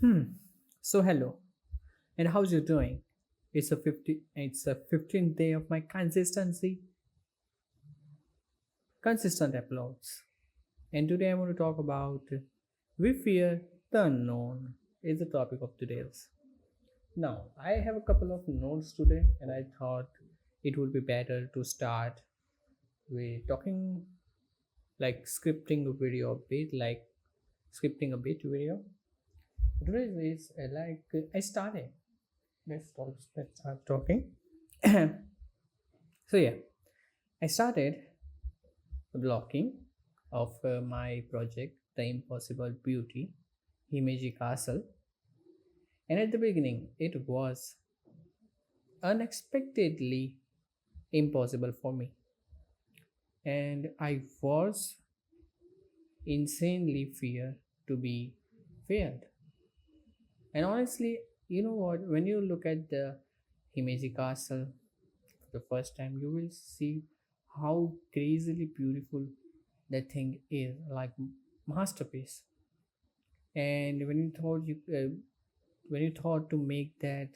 Hmm. So hello, and how's you doing? It's a 15th day of my consistent uploads. And today I want to talk about we fear the unknown is the topic of today's. Now, I have a couple of notes today and I thought it would be better to start with talking like scripting a video a bit like scripting a bit video. Today is I started. Let's start talking. So yeah, I started the blocking of my project, The Impossible Beauty, Himeji Castle, and at the beginning it was unexpectedly impossible for me, and I was insanely fear to be failed. And honestly, you know what? When you look at the Himeji Castle for the first time, you will see how crazily beautiful that thing is, like masterpiece. And when you thought to make that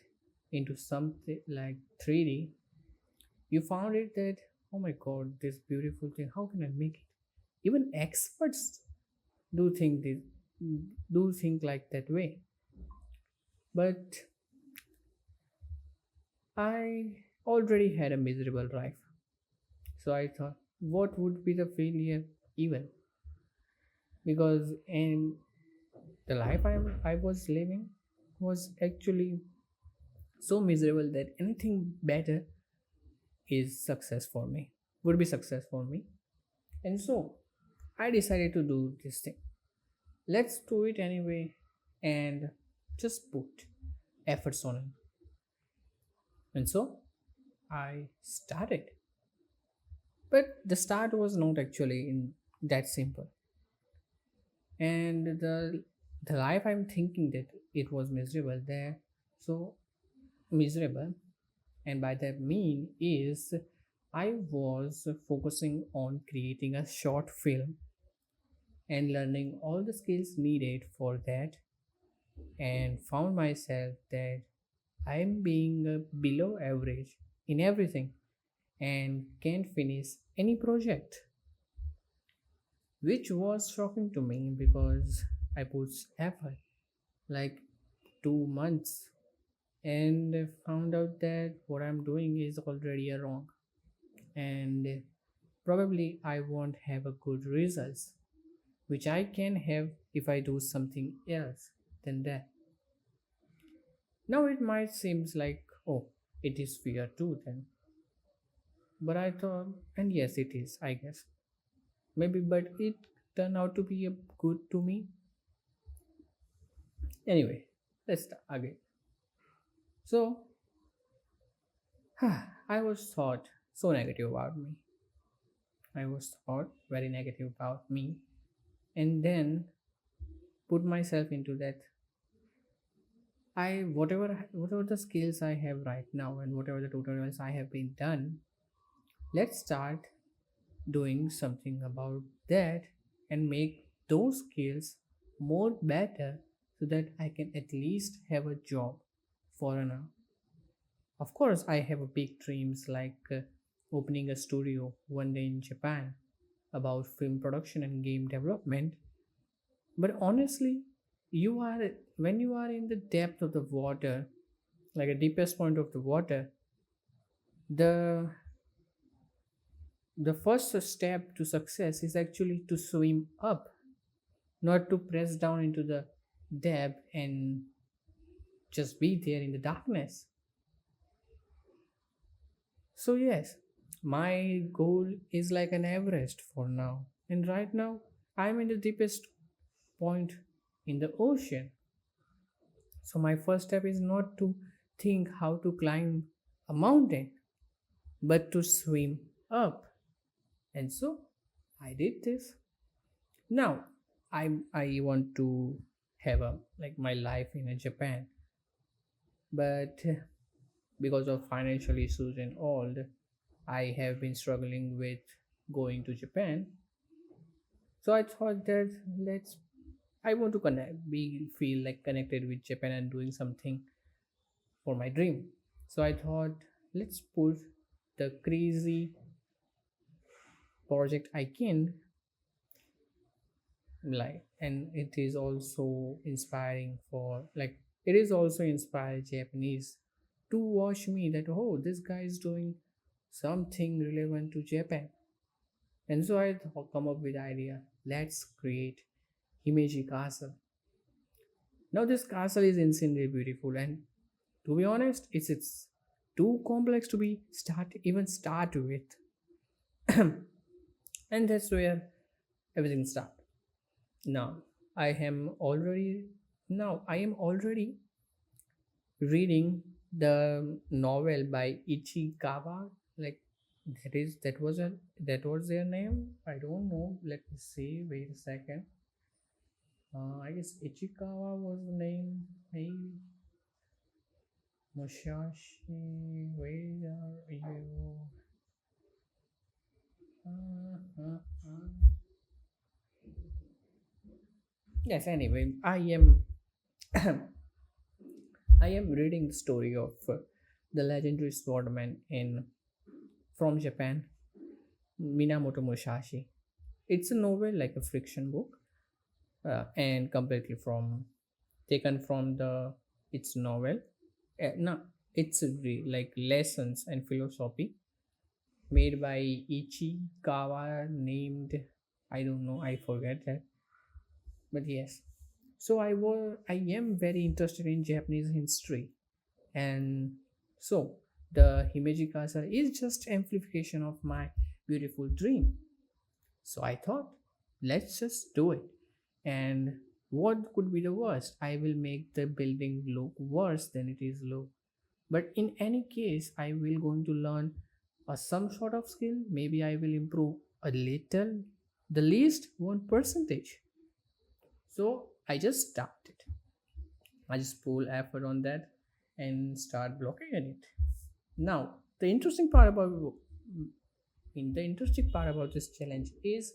into something like 3D, you found it that oh my god, this beautiful thing. How can I make it? Even experts do think this, do think like that way. But I already had a miserable life, so I thought, what would be the failure even? Because in the life I was living was actually so miserable that anything better is success for me, would be success for me. And so I decided to do this thing. Let's do it anyway and just put efforts on it. And so I started. But the start was not actually in that simple. And the life I'm thinking that it was miserable there. So miserable, and by that mean is I was focusing on creating a short film and learning all the skills needed for that, and found myself that I'm being below average in everything and can't finish any project, which was shocking to me because I put effort like 2 months and found out that what I'm doing is already a wrong, and probably I won't have a good results, which I can have if I do something else than that. Now it might seems like, oh, it is fear too then. But I thought, and yes, it is, I guess. Maybe, but it turned out to be a good to me. Anyway, let's start again. So, I was thought so negative about me. I was thought very negative about me, and then put myself into that. I whatever the skills I have right now and whatever the tutorials I have been done, let's start doing something about that and make those skills more better so that I can at least have a job for an hour. Of course, I have a big dreams like opening a studio one day in Japan about film production and game development. But honestly, you are when you are in the depth of the water, like a deepest point of the water, the the first step to success is actually to swim up, not to press down into the depth and just be there in the darkness. So yes, my goal is like an Everest for now. And right now, I'm in the deepest point in the ocean. So my first step is not to think how to climb a mountain, but to swim up. And so I did this. Now I want to have a like my life in a Japan, but because of financial issues and all, I have been struggling with going to Japan. So I thought that let's I want to connect, be feel like connected with Japan and doing something for my dream. So I thought, let's put the crazy project I can, like, and it is also inspiring for, like, it is also inspire Japanese to watch me, that oh, this guy is doing something relevant to Japan. And so I come up with idea, let's create Himeji Castle. Now this castle is insanely beautiful, and to be honest, it's too complex to be start with. And that's where everything starts. Now I am already I am already reading the novel by Ichikawa. Like, that was their name. I don't know. Let me see. Wait a second. I guess Ichikawa was the name. Maybe Musashi. Where are you? Uh. Yes. Anyway, I am reading the story of the legendary swordman in from Japan, Minamoto Musashi. It's a novel, like a fiction book, and completely from taken from the its novel. No, it's like lessons and philosophy made by Ichikawa, named, I don't know, I forget that, but yes. So I am very interested in Japanese history, and so the Himeji Castle is just amplification of my beautiful dream. So I thought, let's just do it. And what could be the worst? I will make the building look worse than it is look. But in any case, I will going to learn some sort of skill. Maybe I will improve a little, the least 1%. So I just started. I just pull effort on that and start blocking at it. Now, the interesting part about this challenge is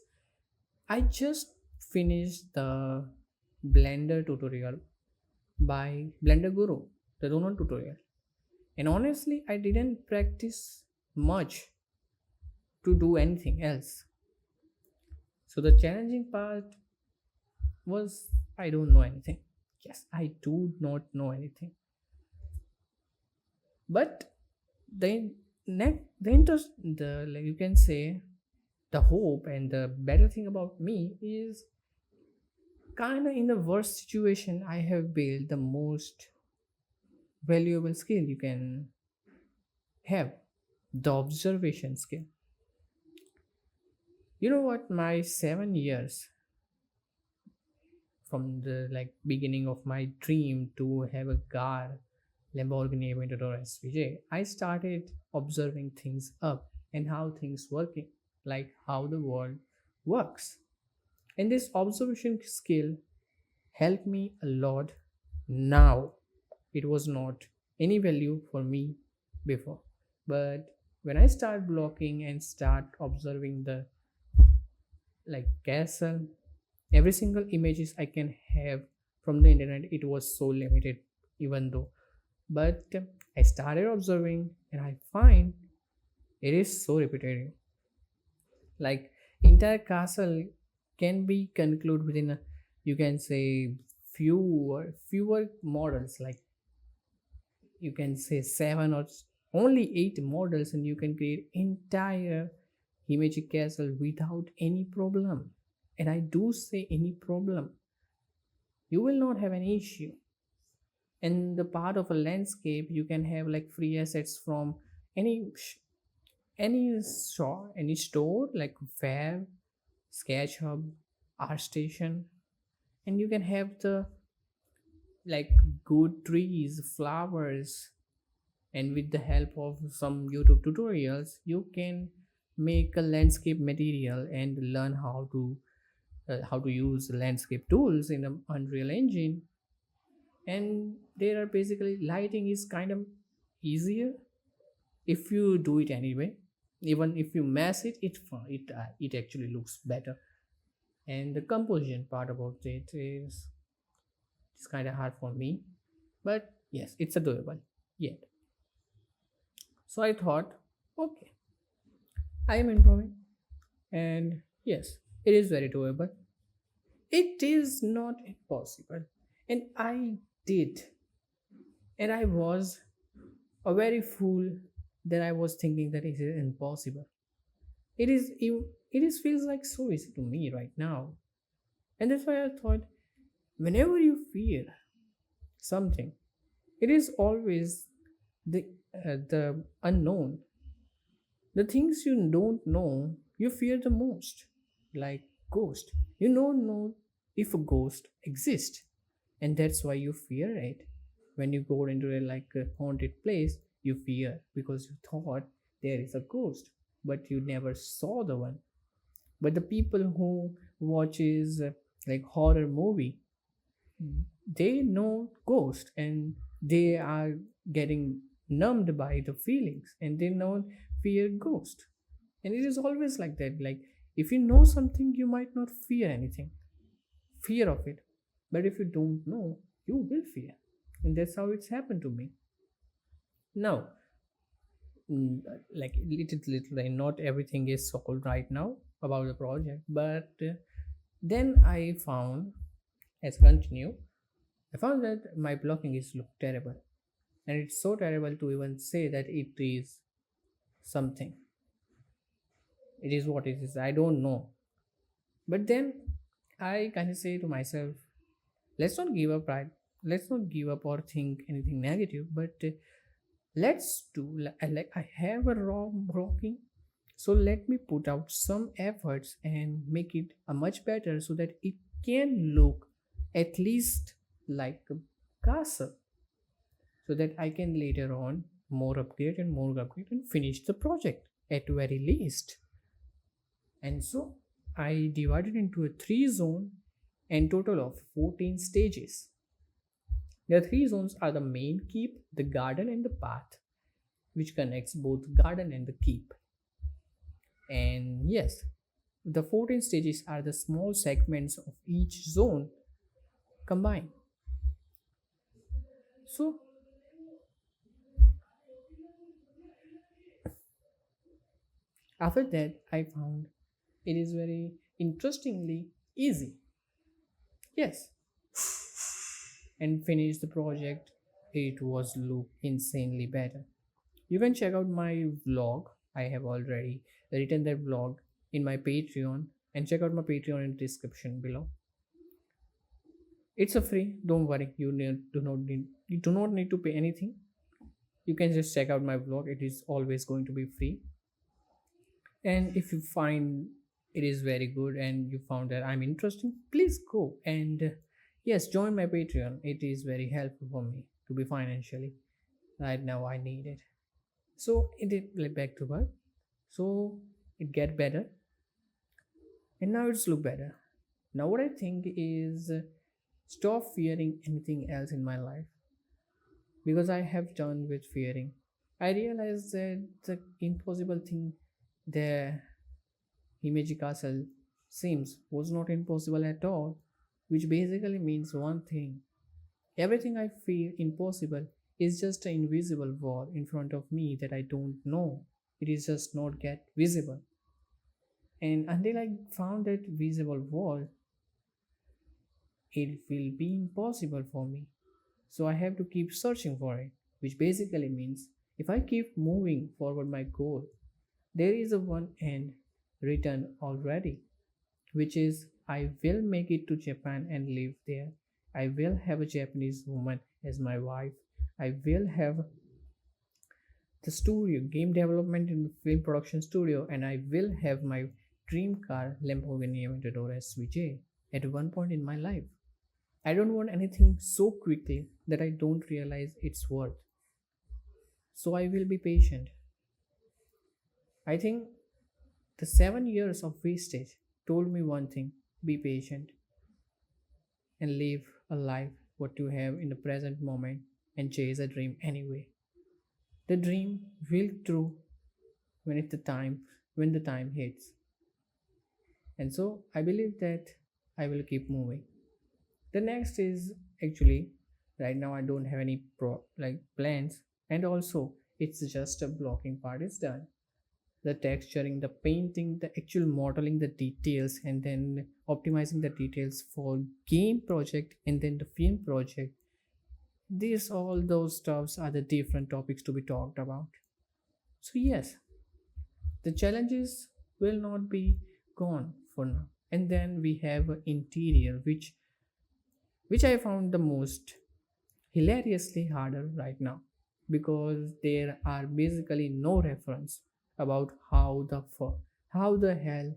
I just finished the Blender tutorial by Blender Guru, the Donald tutorial. And honestly, I didn't practice much to do anything else. So the challenging part was I don't know anything. Yes, I do not know anything. But the the interest, the, like, you can say, the hope and the better thing about me is kind of in the worst situation I have built the most valuable skill you can have, the observation skill. You know what, my 7 years from the, like, beginning of my dream to have a car, Lamborghini Aventador SVJ, I started observing things up and how things working, like how the world works. And this observation skill helped me a lot now. It was not any value for me before. But when I start blocking and start observing the, like, castle, every single images I can have from the internet, it was so limited, even though. But I started observing and I find it is so repetitive. Like, entire castle can be concluded within a, you can say, fewer models, like you can say seven or only eight models, and you can create entire Himeji Castle without any problem. And I do say any problem, you will not have any issue. And the part of a landscape, you can have like free assets from any any store, like Fair, SketchHub, ArtStation, and you can have the, like, good trees, flowers, and with the help of some YouTube tutorials, you can make a landscape material and learn how to use landscape tools in the Unreal Engine. And there are basically lighting is kind of easier if you do it anyway. Even if you mess it, it actually looks better. And the composition part about it is it's kind of hard for me, but yes, it's a doable yet. So I thought, okay, I am improving, and yes, it is very doable. It is not impossible, and I did, and I was a very fool that I was thinking that it is impossible. It is feels like so easy to me right now, and that's why I thought whenever you fear something, it is always the the unknown, the things you don't know, you fear the most, like ghost. You don't know if a ghost exists, and that's why you fear it. When you go into a haunted place, you fear because you thought there is a ghost, but you never saw the one. But the people who watches like horror movie, they know ghost and they are getting numbed by the feelings and they don't fear ghost. And it is always like that. Like if you know something, you might not fear anything, fear of it. But if you don't know, you will fear. And that's how it's happened to me. Now, like little, and not everything is solved right now about the project. But then I found, as continue, I found that my blocking is look terrible. And it's so terrible to even say that it is something. It is what it is. I don't know. But then I kind of say to myself, let's not give up, right? Let's not give up or think anything negative, but let's do like I have a raw blocking. So let me put out some efforts and make it a much better so that it can look at least like a castle, so that I can later on more upgrade and finish the project at very least. And so I divided into a three zone and total of 14 stages. The three zones are the main keep, the garden, and the path, which connects both garden and the keep. And yes, the 14 stages are the small segments of each zone combined. So after that, I found it is very interestingly easy. Yes, and finish the project. It was look insanely better. You can check out my vlog. I have already written that vlog in my Patreon, and check out my Patreon in the description below. It's a free. Don't worry. You do not need to pay anything. You can just check out my vlog. It is always going to be free. And if you find it is very good and you found that I'm interesting, please go and yes, join my Patreon. It is very helpful for me to be financially. Right now, I need it. So it did like back to work. So it get better, and now it's look better. Now what I think is stop fearing anything else in my life because I have done with fearing. I realized that the impossible thing, the Himeji Castle, seems was not impossible at all, which basically means one thing: everything I feel impossible is just an invisible wall in front of me that I don't know. It is just not get visible. And until I found that visible wall, it will be impossible for me. So I have to keep searching for it, which basically means if I keep moving forward my goal, there is a one end written already, which is I will make it to Japan and live there. I will have a Japanese woman as my wife. I will have the studio, game development and film production studio, and I will have my dream car Lamborghini Aventador SVJ at one point in my life. I don't want anything so quickly that I don't realize its worth. So I will be patient. I think the 7 years of wastage told me one thing: be patient and live a life what you have in the present moment and chase a dream anyway. The dream will true when it's the time when the time hits. And so I believe that I will keep moving. The next is actually right now I don't have any plans, and also it's just a blocking part is done. The texturing, the painting, the actual modeling the details, and then optimizing the details for game project and then the film project. These all those stuffs are the different topics to be talked about. So yes, the challenges will not be gone for now. And then we have a interior, which I found the most hilariously harder right now, because there are basically no reference about how the hell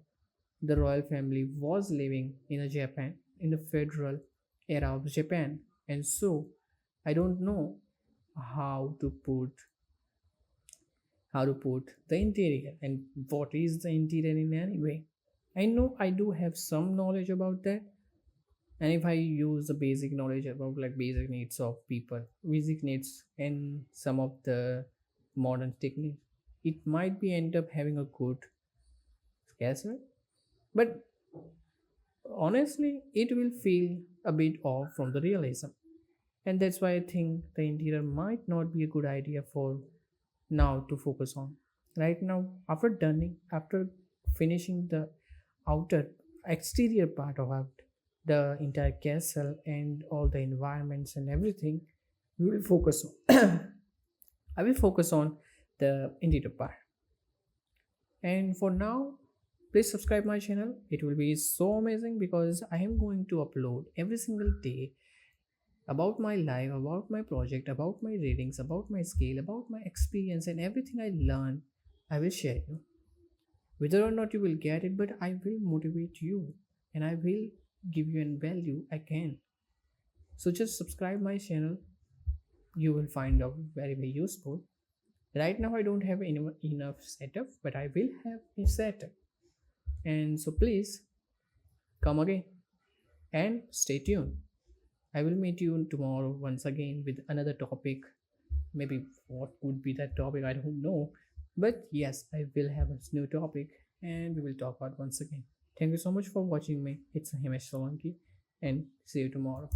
the royal family was living in a Japan in the feudal era of Japan. And so I don't know how to put the interior and what is the interior in any way. I know I do have some knowledge about that, and if I use the basic knowledge about like basic needs of people, basic needs and some of the modern techniques, it might be end up having a good castle, but honestly it will feel a bit off from the realism. And that's why I think the interior might not be a good idea for now to focus on. Right now, after finishing the outer exterior part of it, the entire castle and all the environments and everything, we will focus on. I will focus on the interior part. And for now, please subscribe my channel. It will be so amazing because I am going to upload every single day about my life, about my project, about my readings, about my skill, about my experience, and everything I learn. I will share you. Whether or not you will get it, but I will motivate you and I will give you a value I can. So just subscribe my channel. You will find out very very useful. Right now I don't have enough setup, but I will have a setup. And so please come again and stay tuned. I will meet you tomorrow once again with another topic. Maybe what would be that topic, I don't know. But yes, I will have a new topic and we will talk about once again. Thank you so much for watching me. It's Himesh Solanki and see you tomorrow.